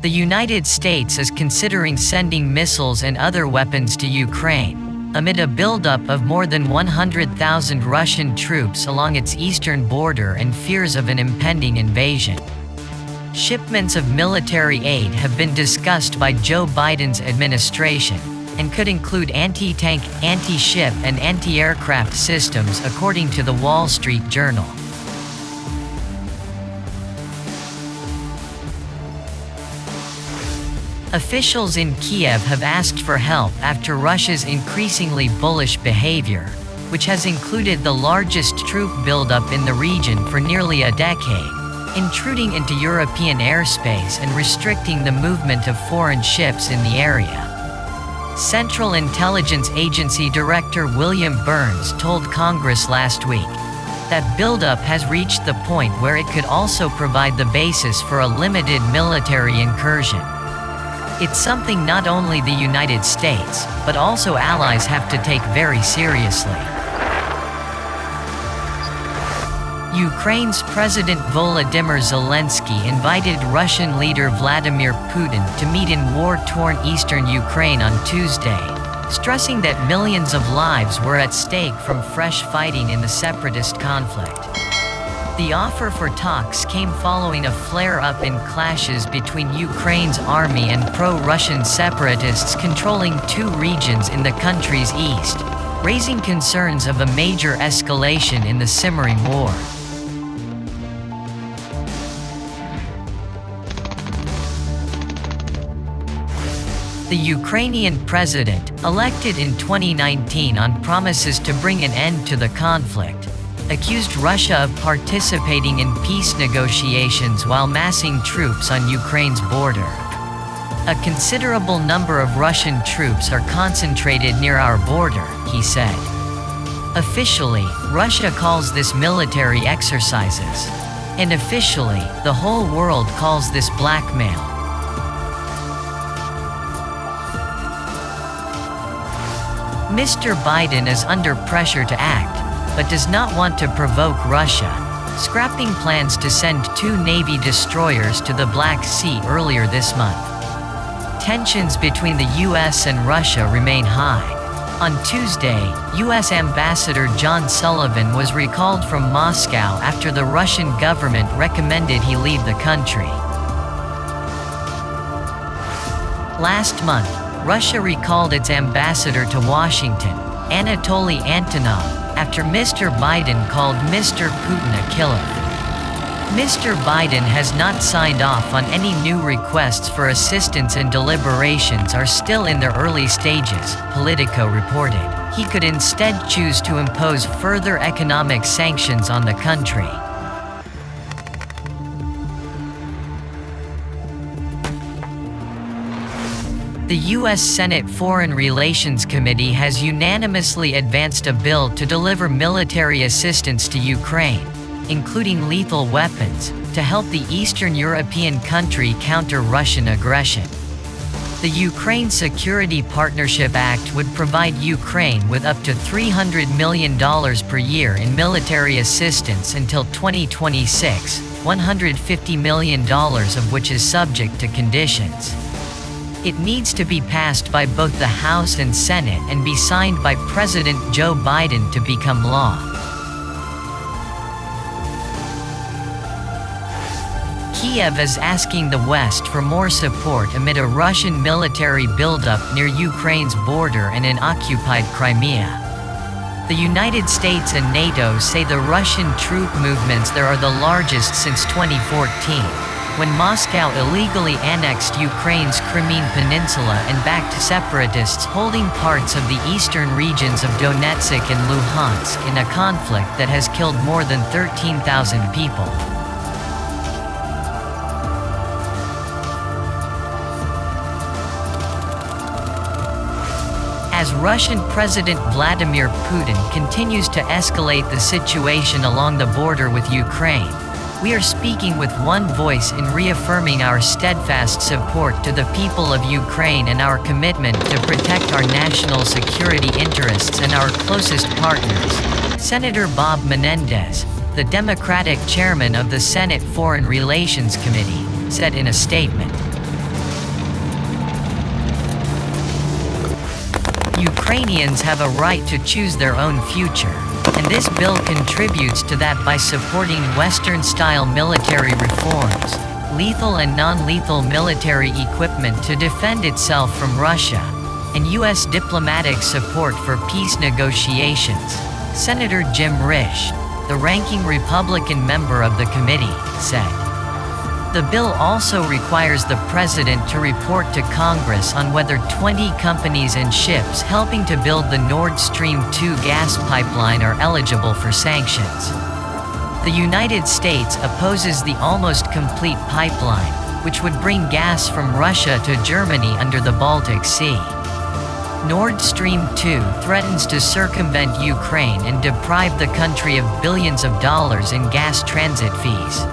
The United States is considering sending missiles and other weapons to Ukraine, amid a buildup of more than 100,000 Russian troops along its eastern border and fears of an impending invasion. Shipments of military aid have been discussed by Joe Biden's administration, and could include anti-tank, anti-ship, and anti-aircraft systems, according to the Wall Street Journal. Officials in Kiev have asked for help after Russia's increasingly bullish behavior, which has included the largest troop buildup in the region for nearly a decade, intruding into European airspace and restricting the movement of foreign ships in the area. Central Intelligence Agency Director William Burns told Congress last week that buildup has reached the point where it could also provide the basis for a limited military incursion. It's something not only the United States, but also allies have to take very seriously. Ukraine's President Volodymyr Zelensky invited Russian leader Vladimir Putin to meet in war-torn eastern Ukraine on Tuesday, stressing that millions of lives were at stake from fresh fighting in the separatist conflict. The offer for talks came following a flare-up in clashes between Ukraine's army and pro-Russian separatists controlling two regions in the country's east, raising concerns of a major escalation in the simmering war. The Ukrainian president, elected in 2019 on promises to bring an end to the conflict, accused Russia of participating in peace negotiations while massing troops on Ukraine's border. "A considerable number of Russian troops are concentrated near our border," he said. Officially, Russia calls this military exercises. And officially, the whole world calls this blackmail. Mr. Biden is under pressure to act, but does not want to provoke Russia, scrapping plans to send 2 Navy destroyers to the Black Sea earlier this month. Tensions between the U.S. and Russia remain high. On Tuesday, U.S. Ambassador John Sullivan was recalled from Moscow after the Russian government recommended he leave the country. Last month, Russia recalled its ambassador to Washington, Anatoly Antonov, after Mr. Biden called Mr. Putin a killer. Mr. Biden has not signed off on any new requests for assistance, and deliberations are still in their early stages, Politico reported. He could instead choose to impose further economic sanctions on the country. The U.S. Senate Foreign Relations Committee has unanimously advanced a bill to deliver military assistance to Ukraine, including lethal weapons, to help the Eastern European country counter Russian aggression. The Ukraine Security Partnership Act would provide Ukraine with up to $300 million per year in military assistance until 2026, $150 million of which is subject to conditions. It needs to be passed by both the House and Senate and be signed by President Joe Biden to become law. Kiev is asking the West for more support amid a Russian military buildup near Ukraine's border and in occupied Crimea. The United States and NATO say the Russian troop movements there are the largest since 2014. When Moscow illegally annexed Ukraine's Crimean Peninsula and backed separatists holding parts of the eastern regions of Donetsk and Luhansk in a conflict that has killed more than 13,000 people. As Russian President Vladimir Putin continues to escalate the situation along the border with Ukraine, we are speaking with one voice in reaffirming our steadfast support to the people of Ukraine and our commitment to protect our national security interests and our closest partners, Senator Bob Menendez, the Democratic chairman of the Senate Foreign Relations Committee, said in a statement. Ukrainians have a right to choose their own future, and this bill contributes to that by supporting Western-style military reforms, lethal and non-lethal military equipment to defend itself from Russia, and U.S. diplomatic support for peace negotiations. Senator Jim Risch, the ranking Republican member of the committee, said. The bill also requires the president to report to Congress on whether 20 companies and ships helping to build the Nord Stream 2 gas pipeline are eligible for sanctions. The United States opposes the almost complete pipeline, which would bring gas from Russia to Germany under the Baltic Sea. Nord Stream 2 threatens to circumvent Ukraine and deprive the country of billions of dollars in gas transit fees.